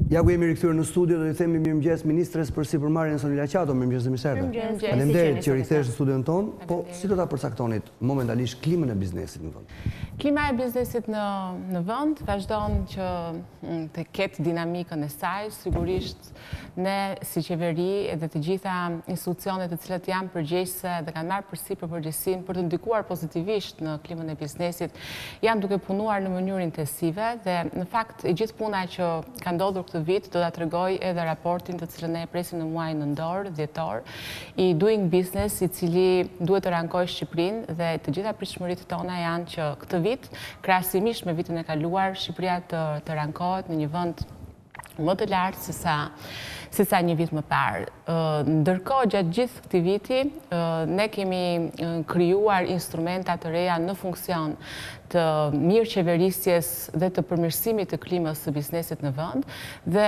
Ja ku jemi rikthyer në studio, do i themi mirëmëngjes Ministres për Sipermarrjen Sonila Qato, mirëmëngjes dhe mirëserdhje. Faleminderit që rikthesh në studion ton, po si do ta përcaktonit momentalisht klimën e biznesit në vend? Klima e biznesit në vend vazhdon që të ketë dinamikën e saj, sigurisht ne si qeveri edhe të gjitha institucionet të cilat janë përgjegjëse dhe kanë marrë përsipër përgjegjësinë për të ndikuar pozitivisht në klimën e biznesit, janë duke punuar në mënyrë intensive dhe në fakt e gjithë puna që ka ndodhur këtë vit do ta tregoj edhe raportin të cilën ne e presim në muajin nëntor, dhjetor, i Doing Business, i cili duhet të rankojë Shqipërinë dhe të gjitha pritshmëritë tona janë që këtë vit, krahasimisht me vitin e kaluar, Shqipëria të rankohet në një vend më të lartë se sa një vit më parë. Ndërkohë, gjatë gjithë këtij viti, ne kemi krijuar instrumenta të reja në funksion të mirë qeverisjes dhe të përmirësimit të klimës së biznesit në vend dhe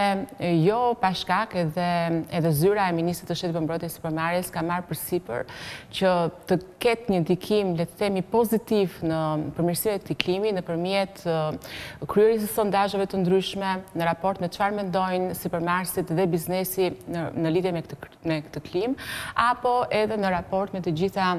jo pa shkak edhe zyra e Ministrit të Shtetit për Mbrojtjen e Sipermarrjes ka marrë përsipër që të ketë një ndikim, le të themi, pozitiv në përmirësimin e këtij klimi nëpërmjet kryerjes së sondazheve të ndryshme në raport me çfarë mendojnë sipermarrësit dhe biznesi në lidhje me këtë klimë, apo edhe në raport me të gjitha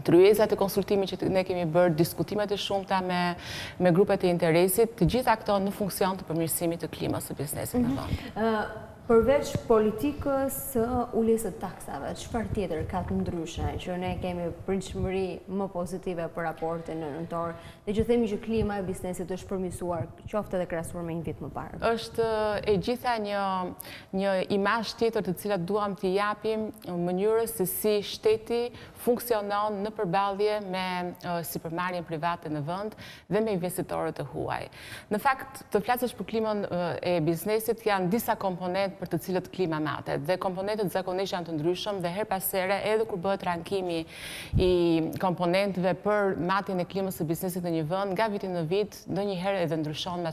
tryezat e konsultimit që ne kemi bërë, diskutimet e shumta me grupet e interesit, të gjitha këto në funksion të përmirësimit të klimës së biznesit në vend. Përveç politikës së uljes së taksave, çfarë tjetër ka të ndryshe që ne kemi pritshmëri më pozitive për raportin në nëntor, dhe që themi që klima e biznesit është përmirësuar, qoftë edhe krahasuar me një vit më parë? Është e gjitha një imazh tjetër të cilat duam t'i japim mënyrës se si shteti funksionon në përballje me sipermarrjen private në vend dhe me investitorët e huaj. Në fakt, të flasësh për klimën e biznesit janë disa komponentë për të cilët klima matet. Dhe komponentët zakonisht janë të ndryshëm dhe her pas here edhe kur bëhet rankimi i komponentëve për matjen e klimës së biznesit në një vend, nga viti në vit ndonjëherë edhe ndryshon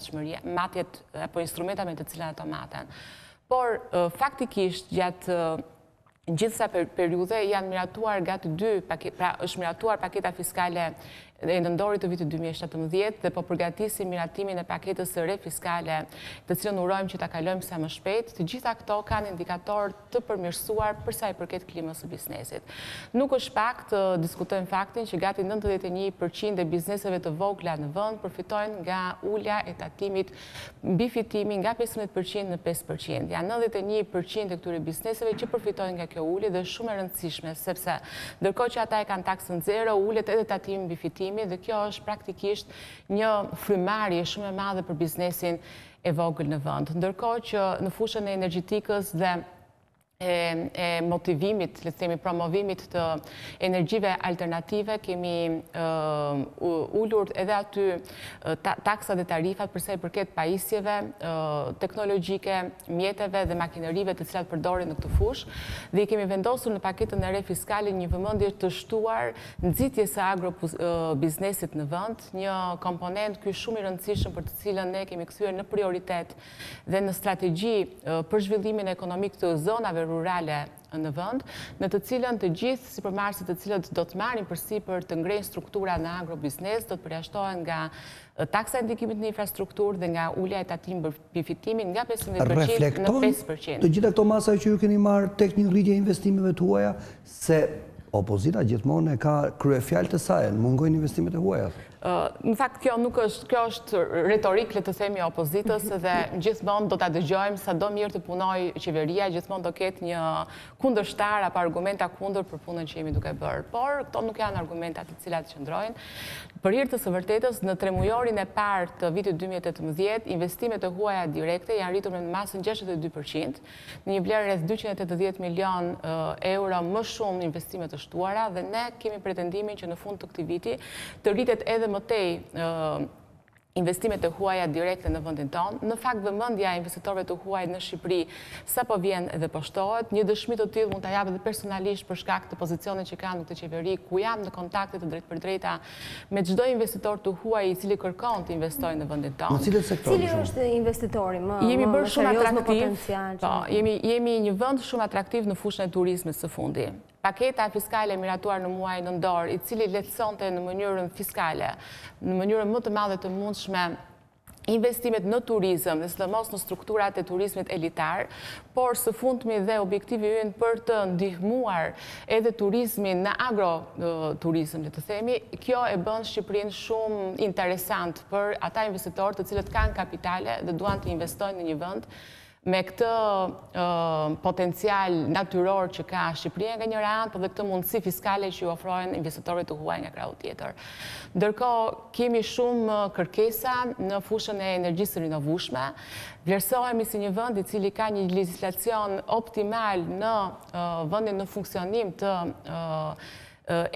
matjet apo instrumentat me të cilat ato maten. Por faktikisht gjatë gjithë sa periudhe janë miratuar gati është miratuar paketa fiskale e nëndorit të vitit 2017 dhe po përgatisim miratimin e paketës së re fiskale, të cilën urojmë që ta kalojmë sa më shpejt. Të gjitha këto kanë indikator të përmirësuar për sa i përket klimës së biznesit. Nuk është pak të diskutojmë faktin që gati 91% e bizneseve të vogla në vend përfitojnë nga ulja e tatimit mbi fitimi nga 15% në 5%. Janë 91% e këtyre bizneseve që përfitojnë nga kjo ulje dhe është shumë e rëndësishme sepse ndërkohë që ata e kanë taksën zero, ulet edhe tatimi mbi fitimi dhe kjo është praktikisht një frymarrje shumë e madhe për biznesin e vogël në vend. Ndërkohë që në fushën e energjetikës dhe e motivimit, le të themi promovimit të energjive alternative, kemi ulur edhe aty taksat dhe tarifat përsa i përket pajisjeve teknologjike, mjeteve dhe makinerive të cilat përdorin në këtë fushë dhe i kemi vendosur në paketën e re fiskale një vëmendje të shtuar nxitjes së agrobiznesit në vend, një komponent ky shumë i rëndësishëm për të cilën ne kemi kthyer në prioritet dhe në strategji për zhvillimin ekonomik të zonave rurale në vend, në të cilën të gjithë sipermarrësit të cilët do të marrin përsipër të ngrejnë struktura në agrobiznes, do të përjashtohen nga taksa e ndikimit në infrastrukturë dhe nga ulja e tatimit mbi fitimin nga 15% në 5%. Të gjitha këto masa që ju keni marrë tek një rritje e investimeve të huaja, se opozita gjithmonë e ka kryefjalë të saj, mungojnë investimet e huaja. Në fakt, kjo është retorik, le të themi, opozitës dhe gjithmonë do ta dëgjojmë sa do mirë të punoj qeveria, gjithmonë do ketë një kundërshtar apo argumenta kundër për punën që jemi duke bërë. Por këto nuk janë argumenta të cilat qëndrojnë. Për hir të së vërtetës, në tremujorin e parë të vitit 2018, investimet e huaja direkte janë rritur në masën 62%, në një vlerë rreth 280 milion euro më shumë investime të shtuara dhe ne kemi pretendimin që në fund të këtij viti të rritet edhe më tej investimet e huaja direkte në vendin tonë. Në fakt, vëmendja e investitorëve të huaj në Shqipëri sapo vjen edhe poshtohet. Një dëshmi të tillë mund ta jap edhe personalisht për shkak të pozicionit që kam në këtë qeveri, ku jam në kontakte të drejtpërdrejta me çdo investitor të huaj i cili kërkon të investojë në vendin tonë. Në cilët sektorë? Cili është investitori më jemi bërë shumë atraktiv. Po, jemi një vend shumë atraktiv në fushën e turizmit së fundi. Paketa fiskale miratuar në muajin nëntor, i cili lehtësonte në mënyrën fiskale, në mënyrën më të madhe të mundshme investimet në turizëm, dhe sidomos në strukturat e turizmit elitar, por së fundmi dhe objektivi ynë për të ndihmuar edhe turizmin në agroturizëm, le të themi, kjo e bën Shqipërinë shumë interesant për ata investitorë të cilët kanë kapitale dhe duan të investojnë në një vend me këtë potencial natyror që ka Shqipëria nga njëra anë, por dhe këtë mundësi fiskale që ju ofrojnë investitorët të huaj nga krau tjetër. Ndërkohë, kemi shumë kërkesa në fushën e energjisë rinovueshme. Vlerësohemi si një vend i cili ka një legjislacion optimal në vendin në funksionim të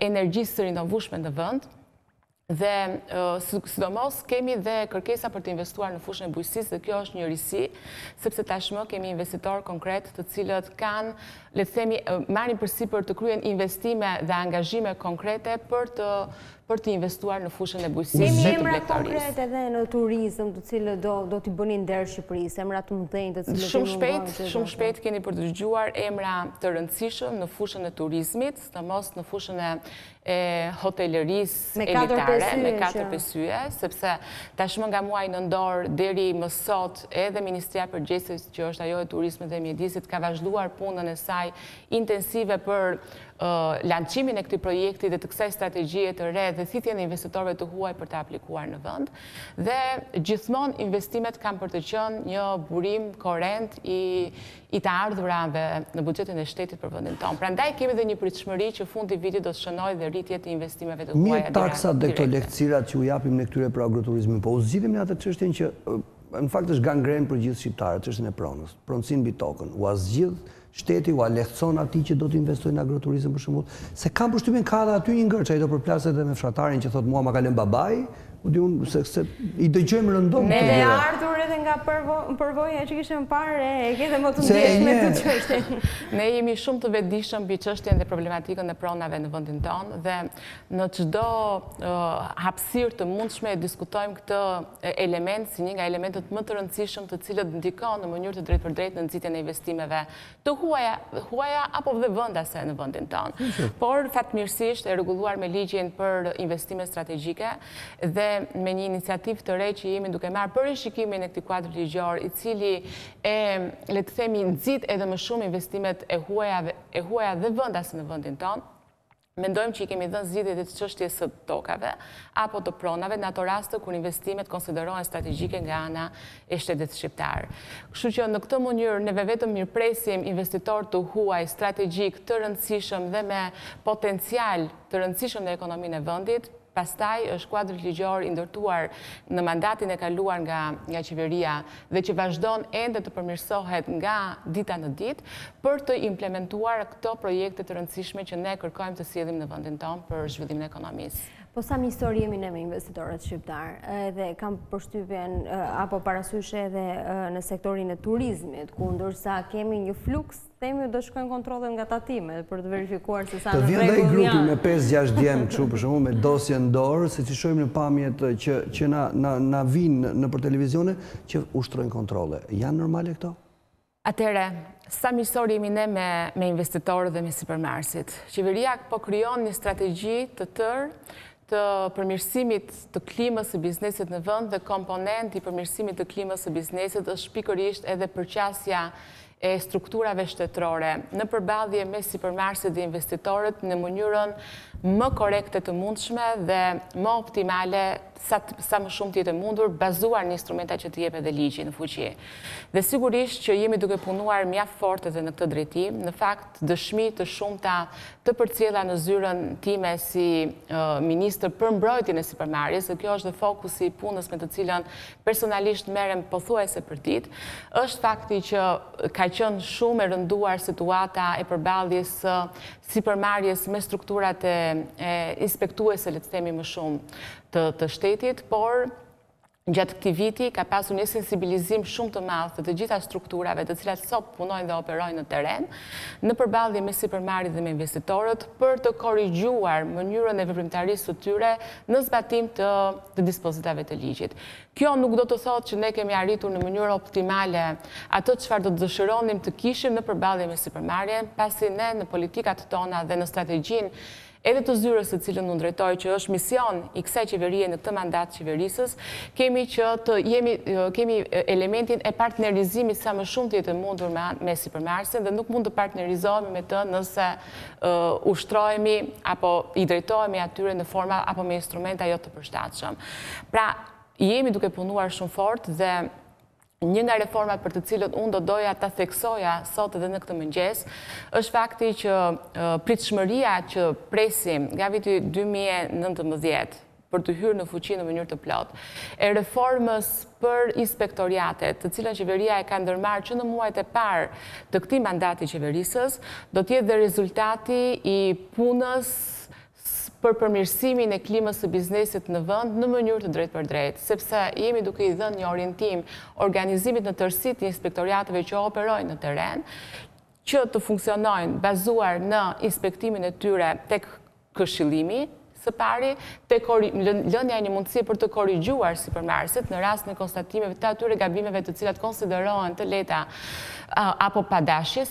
energjisë rinovueshme në vend. Dhe sidomos kemi dhe kërkesa për të investuar në fushën e bujqësisë, dhe kjo është një risi, sepse tashmë kemi investitorë konkret të cilët kanë, le të themi, marrin përsipër të kryen investime dhe angazhime konkrete për të investuar në fushën e bujqësisë. Kemi emra konkrete edhe në turizëm të cilët do t'i bënin nder Shqipërisë, emra të mëdhenj të cilët shumë shpejt keni për të dëgjuar emra të rëndësishëm në fushën e turizmit, sidomos në fushën e hotelerisë elitare me 4-5 yje, sepse tashmë nga muaji nëntor deri më sot edhe Ministria e Përgjegjësisë, që është ajo e turizmit dhe mjedisit, ka vazhduar punën e saj intensive për lançimin e këtij projekti dhe të kësaj strategjie të re dhe thithjen e investitorëve të huaj për të aplikuar në vend. Dhe gjithmonë investimet kanë për të qenë një burim korrent i të ardhurave në buxhetin e shtetit për vendin tonë. Prandaj kemi dhe një pritshmëri që fundi i vitit do të shënojë dhe rritje të investimeve të huaja. Mirë, taksat dhe këto lehtësirat që u japim në këtyre për agroturizmin, po u zgjidhim në atë çështjen që në fakt është gangren për gjithë shqiptarët, çështjen e pronës, pronësinë mbi tokën. U zgjidh shteti, u lehtëson atij që do të investojë në agroturizëm për shembull, se kam përshtypjen ka edhe aty një ngërç, ai do përplaset edhe me fshatarin që thotë mua ma ka lënë babai, u di unë se i dëgjojmë rëndom. Ne dhe ardhur edhe nga përvoja që kishëm parë, e kete më të ndeshme të çështjen. Ne jemi shumë të vetëdijshëm mbi çështjen dhe problematikën e pronave në vendin tonë dhe në çdo hapësirë të mundshme diskutojmë këtë element si një nga elementët më të rëndësishëm të cilët ndikon në mënyrë të drejtpërdrejtë në nxitjen e investimeve të huaja apo dhe vendase në vendin tonë. Por fatmirësisht e rregulluar me ligjin për investime strategjike dhe me një iniciativë të re që jemi duke marrë për rishikimin e këtij kuadri ligjor, i cili le të themi nxit edhe më shumë investimet e huaja dhe vendase në vendin tonë. Mendojmë që i kemi dhënë zgjidhje të çështjes së tokave apo të pronave në ato raste kur investimet konsiderohen strategjike nga ana e shtetit shqiptar. Kështu që në këtë mënyrë ne vetëm mirëpresim investitorë të huaj strategjik të rëndësishëm dhe me potencial të rëndësishëm në ekonominë e vendit. Pastaj është kuadri ligjor i ndërtuar në mandatin e kaluar nga qeveria dhe që vazhdon ende të përmirësohet nga dita në ditë për të implementuar këto projekte të rëndësishme që ne kërkojmë të sjellim në vendin tonë për zhvillimin e ekonomisë. Po sa histori jemi ne me investitorët shqiptar, edhe kam përshtypjen apo parasysh edhe në sektorin e turizmit, ku ndërsa kemi një fluks, themi do shkojnë kontrollet nga tatimet për të verifikuar se sa në rregull janë. Të vjen dhe i grupi me 5-6 djemë kështu për shembull me dosje në dorë, se që shohim në pamjet që na vinë nëpër televizione që ushtrojnë kontrolle. Janë normale këto? Atëre, sa miqësor jemi ne me investitorët dhe me Sipermarrësit. Qeveria po krijon një strategji të tërë të përmirësimit të klimës së biznesit në vend dhe komponent i përmirësimit të klimës së biznesit është pikërisht edhe përqasja e strukturave shtetërore në përballje me Sipermarrësit dhe investitorët në mënyrën më korekte të mundshme dhe më optimale sa më shumë të jetë mundur, bazuar në instrumenta që të jep edhe ligji në fuqi. Dhe sigurisht që jemi duke punuar mjaft fort edhe në këtë drejtim, në fakt dëshmi të shumta të përcjella në zyrën time si ministër për mbrojtjen e Sipermarrjes, dhe kjo është dhe fokusi i punës me të cilën personalisht merrem pothuajse për ditë, është fakti që ka qenë shumë e rënduar situata e përballjes së Sipermarrjes me strukturat e inspektuese, le të themi më shumë, të shtetit, por gjatë këtij viti ka pasur një sensibilizim shumë të madh të gjitha strukturave të cilat sot punojnë dhe operojnë në terren, në përballje me Sipermarrjen dhe me investitorët për të korrigjuar mënyrën e veprimtarisë së tyre në zbatim të dispozitave të ligjit. Kjo nuk do të thotë që ne kemi arritur në mënyrë optimale ato çfarë do të dëshironim të kishim në përballje me Sipermarrjen, pasi ne në politikat tona dhe në strategjinë edhe të zyrës të cilën unë drejtoj, që është mision i kësaj qeverie në këtë mandat qeverisës, kemi elementin e partnerizimit sa më shumë të jetë mundur me Sipermarrjen dhe nuk mund të partnerizohemi me të nëse ushtrohemi apo i drejtohemi atyre në forma apo me instrumenta jo të përshtatshëm. Pra, jemi duke punuar shumë fort dhe një nga reformat për të cilët unë do doja ta theksoja sot edhe në këtë mëngjes, është fakti që pritshmëria që presim nga viti 2019 për të hyrë në fuqi në mënyrë të plotë, e reformës për inspektoriatet, të cilën qeveria e ka ndërmarrë që në muajt e parë të këtij mandati qeverisës, do të jetë dhe rezultati i punës për përmirësimin e klimës së biznesit në vend në mënyrë të drejtë për drejtë, sepse jemi duke i dhënë një orientim organizimit në tërësi të inspektoriateve që operojnë në terren, që të funksionojnë bazuar në inspektimin e tyre tek këshillimi së pari, tek lënia e një mundësie për të korrigjuar Sipermarrjet në rast në konstatimeve të atyre gabimeve të cilat konsiderohen të lehta apo padashje,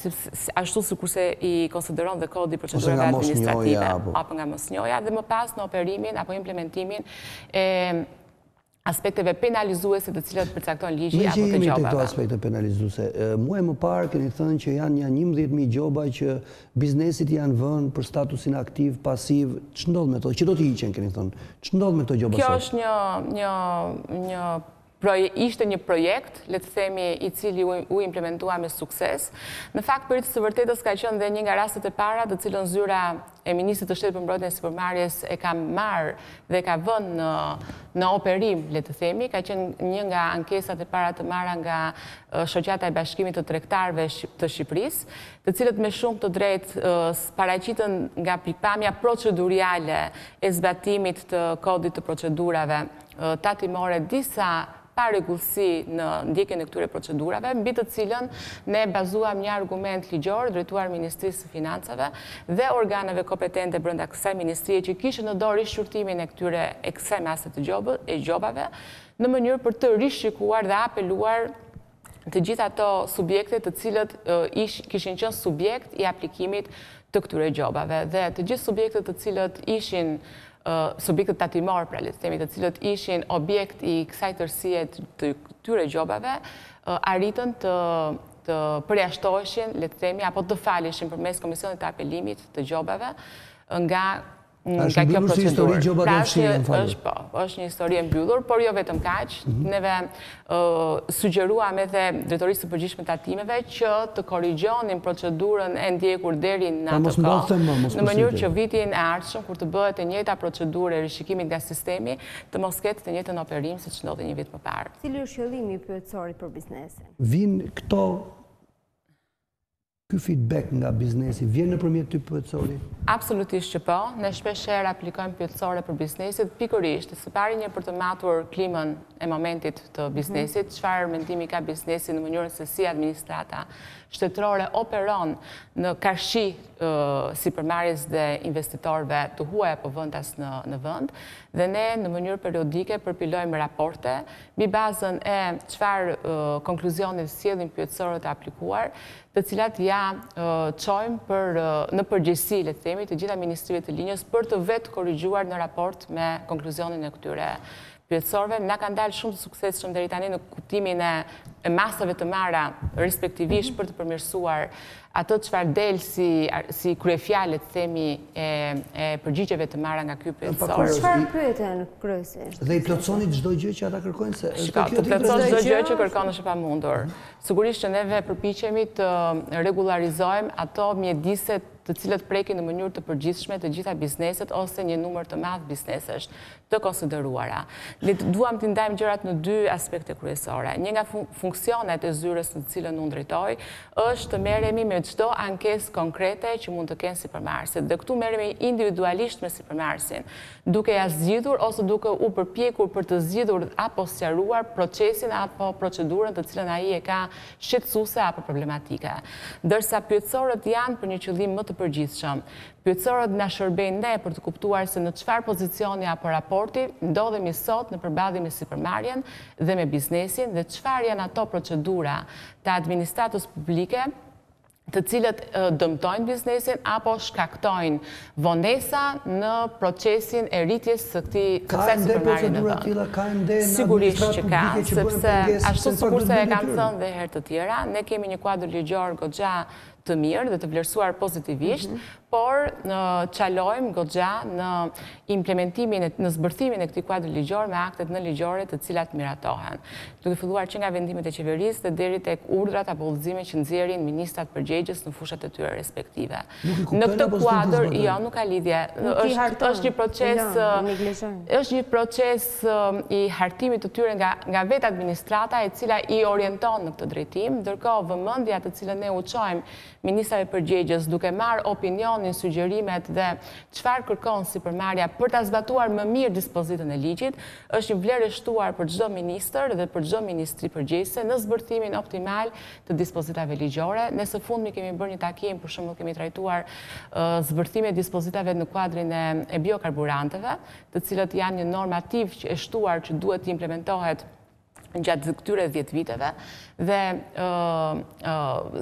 ashtu sikurse i konsideron dhe kodi i procedurave administrative apo nga mosnjoja, dhe më pas në operimin apo implementimin e aspekteve penalizuese të cilat përcakton ligji apo të gjobave. Me këto aspekte penalizuese, muaj më parë keni thënë që janë 11.000 gjoba që biznesit janë vënë për statusin aktiv, pasiv. Ç'ndodh ndodh me to? Që do të hiqen, keni thënë. Ç'ndodh me to gjoba sot? Kjo është ishte një projekt, le të themi, i cili u implementua me sukses. Në fakt, për të vërtetës ka qenë dhe një nga rastet e para, të cilën zyra e Ministrit të Shtetit për mbrojtjen e Sipermarrjes e ka marrë dhe ka vënë në operim, le të themi, ka qenë një nga ankesat e para të marra nga Shoqata e Bashkimit të Tregtarëve të Shqipërisë, të cilët me shumë të drejtë paraqiten nga pikpamja proceduriale e zbatimit të kodit të procedurave tatimore disa paregullsi në ndjekjen e këtyre procedurave, mbi të cilën ne bazuam një argument ligjor drejtuar Ministrisë së Financave dhe organeve kompetente brenda kësaj ministrie që kishin në dorë rishqyrtimin e kësaj mase të gjobave, në mënyrë për të rishikuar dhe apeluar të gjitha ato subjekte të cilët kishin qenë subjekt i aplikimit të këtyre gjobave. Dhe të gjithë subjektet të cilët ishin subjektet tatimor, pra le të themi, të cilët ishin objekt i kësaj tërësie të këtyre gjobave, arritën të përjashtoheshin, le të themi, apo të faleshin përmes Komisionit të Apelimit të gjobave nga kjo procedurë. Pra është një histori e mbyllur, por jo vetëm kaq. Neve sugjeruam edhe Drejtorisë së Përgjithshme të Tatimeve që të korrigjonin procedurën e ndjekur deri në atë kohë, në mënyrë që vitin e ardhshëm, kur të bëhet e njëjta procedurë e rishikimit nga sistemi, të mos ketë të njëjtën operim siç ndodhi një vit më parë. Cili është qëllimi i pyetësorit për biznesin? Vinë ky feedback nga biznesi vjen nëpërmjet ty pyetësori? Absolutisht që po. Ne shpeshherë aplikojmë pyetësore për biznesit, pikërisht së pari një për të matur klimën e momentit të biznesit, çfarë mendimi ka biznesi në mënyrën se si administrata shtetërore operon në karshi Sipermarrjes dhe investitorëve të huaj apo vendas në vend, dhe ne në mënyrë periodike përpilojmë raporte mbi bazën e çfarë konkluzionit sjellim pyetësorët e aplikuar, të cilat ja çojmë në përgjegjësi, le të themi, të gjitha ministrive të linjës për të vetë korrigjuar në raport me konkluzionin e këtyre pyetësorëve. Na kanë dalë shumë të suksesshëm deri tani në kuptimin e masave të marra respektivisht për të përmirësuar ato çfarë del si kryefjalë, le të themi, e përgjigjeve të marra nga ky pyetësor. Çfarë pyeten kryesisht? Dhe i plotësoni çdo gjë që ata kërkojnë se të plotëson çdo gjë që kërkon është e pamundur. Sigurisht që neve përpiqemi të rregularizojmë ato mjediset të cilët prekin në mënyrë të përgjithshme të gjitha bizneset ose një numër të madh biznesesh të konsideruara. Ne duam të ndajmë gjërat në dy aspekte kryesore. Një nga funksionet e zyrës në të cilën unë drejtoj është të merremi me çdo ankesë konkrete që mund të kenë Sipermarrjet. Dhe këtu merremi individualisht me Sipermarrjen, duke ja zgjidhur ose duke u përpjekur për të zgjidhur apo sqaruar procesin apo procedurën të cilën ai e ka shqetësuese apo problematike. Ndërsa pyetësorët janë për një qëllim më të përgjithshëm. Pyetësorët na shërbejnë ne për të kuptuar se në çfarë pozicioni apo raporti ndodhemi sot në përballje me Sipermarrjen dhe me biznesin dhe çfarë janë ato procedura të administratës publike të cilët dëmtojnë biznesin apo shkaktojnë vonesa në procesin e rritjes së kësaj supermarketi në vend. Sigurisht që ka, sepse ashtu sikurse e kanë thënë dhe herë të tjera, ne kemi një kuadër ligjor goxha të mirë dhe të vlerësuar pozitivisht, por çalojmë goxha në implementimin, në zbërthimin e këtij kuadri ligjor me aktet në ligjore të cilat miratohen. Duke filluar që nga vendimet e qeverisë dhe deri tek urdhrat apo udhëzimet që nxjerrin ministrat përgjegjës në fushat e tyre respektive. Në këtë kuadër, jo, nuk ka lidhje. Është një proces i hartimit të tyre nga vetë administrata e cila i orienton në këtë drejtim, ndërkohë vëmendja të cilën ne u çojmë ministrave përgjegjës duke marrë opinionin, sugjerimet dhe çfarë kërkon Sipermarrja për ta zbatuar më mirë dispozitën e ligjit, është një vlerë e shtuar për çdo ministër dhe për çdo ministri përgjegjëse në zbërthimin optimal të dispozitave ligjore. Ne së fundmi kemi bërë një takim, për shembull kemi trajtuar zbërthimin e dispozitave në kuadrin e biokarburanteve, të cilët janë një normativ që e shtuar që duhet të implementohet gjatë këtyre 10 viteve dhe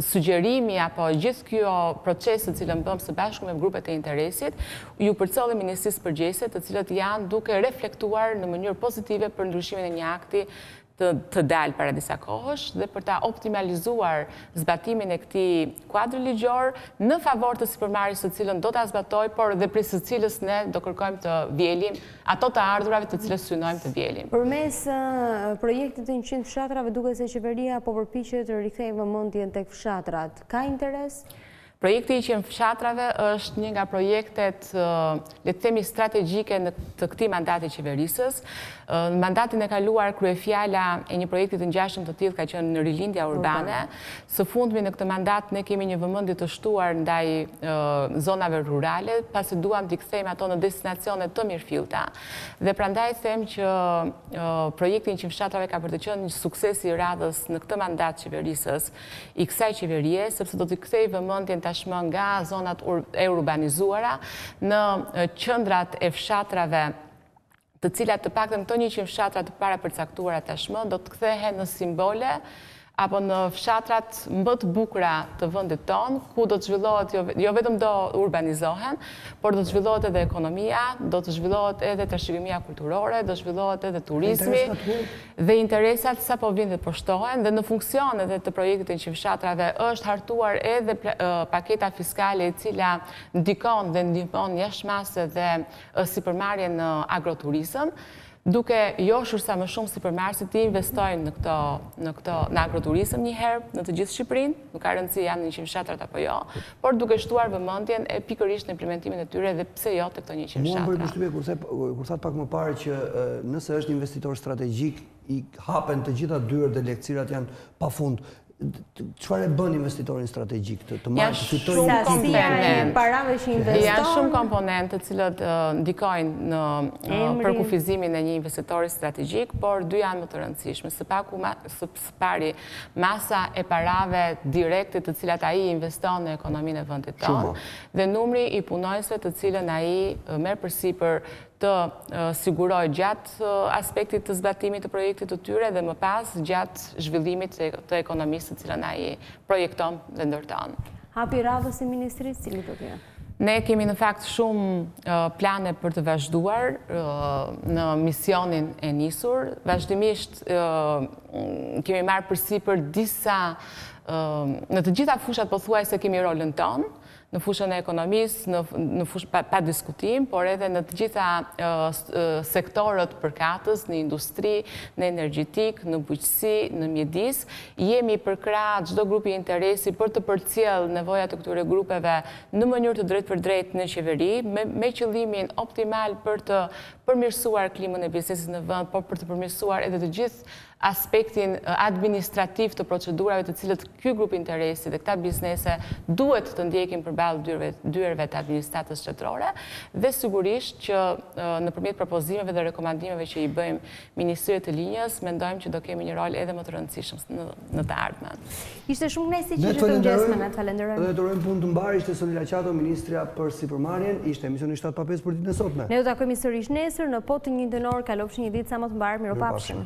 sugjerimi apo gjithë kjo proces të cilën bëm së bashku me grupet e interesit ju përcolli Ministrisë përgjegjëse të cilët janë duke reflektuar në mënyrë pozitive për ndryshimin e një akti të dalë para disa kohësh dhe për ta optimalizuar zbatimin e këtij kuadri ligjor në favor të Sipermarrjes të cilën do ta zbatoj, por dhe prej së cilës ne do kërkojmë të vjelim ato të ardhurave të cilës synojmë të vjelim. Përmes projektit të 100 fshatrave duket se qeveria po përpiqet të rikthejë vëmendjen tek fshatrat. Ka interes? Projekti i 100 fshatrave është një nga projektet, le të themi, strategjike të këtij mandati qeverisës. Në mandatin e kaluar kryefjala e një projekti të ngjashëm të tillë ka qenë në rilindja urbane. Së fundmi në këtë mandat ne kemi një vëmendje të shtuar ndaj zonave rurale, pasi duam t'i kthejmë ato në destinacione të mirëfillta. Dhe prandaj them që projekti i 100 fshatrave ka për të qenë një sukses i radhës në këtë mandat qeverisës i kësaj qeverie, sepse do t'i kthejë vëmendjen tashmë nga zonat e urbanizuara në qendrat e fshatrave të cilat të paktën këto 100 fshatra të para përcaktuara tashmë do të kthehen në simbole apo në fshatrat më të bukura të vendit tonë, ku do të zhvillohet, jo vetëm do urbanizohen, por do të zhvillohet edhe ekonomia, do të zhvillohet edhe trashëgimia kulturore, do zhvillohet edhe turizmi dhe interesat sapo vinë dhe poshtohen dhe në funksion edhe të projektit të 100 fshatrave është hartuar edhe paketa fiskale e cila ndikon dhe ndihmon jashtëmase dhe Sipermarrjen në agroturizëm, duke joshur sa më shumë Sipermarrësit të investojnë në agroturizëm një herë në të gjithë Shqipërinë, nuk ka rëndësi janë në 100 fshatrat apo jo, por duke shtuar vëmendjen e pikërisht në implementimin e tyre dhe pse jo të këto 100 fshatra. Mua më bëri përshtypje kur thatë pak më parë që nëse është investitor strategjik i hapen të gjitha dyert dhe lekcirat janë pafund. Çfarë e bën investitorin strategjik të marrë të fitojë parave që investon? Janë shumë komponentë të cilët ndikojnë në përkufizimin e një investitori strategjik, por dy janë më të rëndësishme. Së pari, masa e parave direkte të cilat ai investon në ekonominë e vendit tonë dhe numri i punonjësve të cilën ai merr përsipër të siguroj gjatë aspektit të zbatimit të projektit të tyre dhe më pas gjatë zhvillimit të ekonomisë të cilën ai projekton dhe ndërton. Hapi radhës e Ministrisë, cili do të jetë? Ne kemi në fakt shumë plane për të vazhduar në misionin e nisur. Vazhdimisht kemi marrë përsipër disa, në të gjitha fushat pothuajse kemi rolën tonë, në fushën e ekonomisë, në fushën pa diskutim, por edhe në të gjitha sektorët përkatës, në industri, në energjetik, në bujqësi, në mjedis, jemi përkrah çdo grupi interesi për të përcjell nevojat e këtyre grupeve në mënyrë të drejtë për drejtë në qeveri, me qëllimin optimal për të përmirësuar klimën e biznesit në vend, por për të përmirësuar edhe të gjithë aspektin administrativ të procedurave të cilët ky grup interesi dhe këta biznese duhet të ndjekin përballë dyerve të administratës shtetërore dhe sigurisht që nëpërmjet propozimeve dhe rekomandimeve që i bëjmë Ministrisë të Linjës, mendojmë që do kemi një rol edhe më të rëndësishëm në të ardhmen. Ishte shumë kënaqësi që të mëngjesme, ne falenderojmë. Ne urojmë punë të mbarë, ishte Sonila Qato, Ministra për Sipermarrjen, ishte emisioni 7:05 për ditën e sotme. Ne do takojmë sërish nesër në po të njëjtën orë, kalofshi një ditë sa më të mbarë, mirupafshim.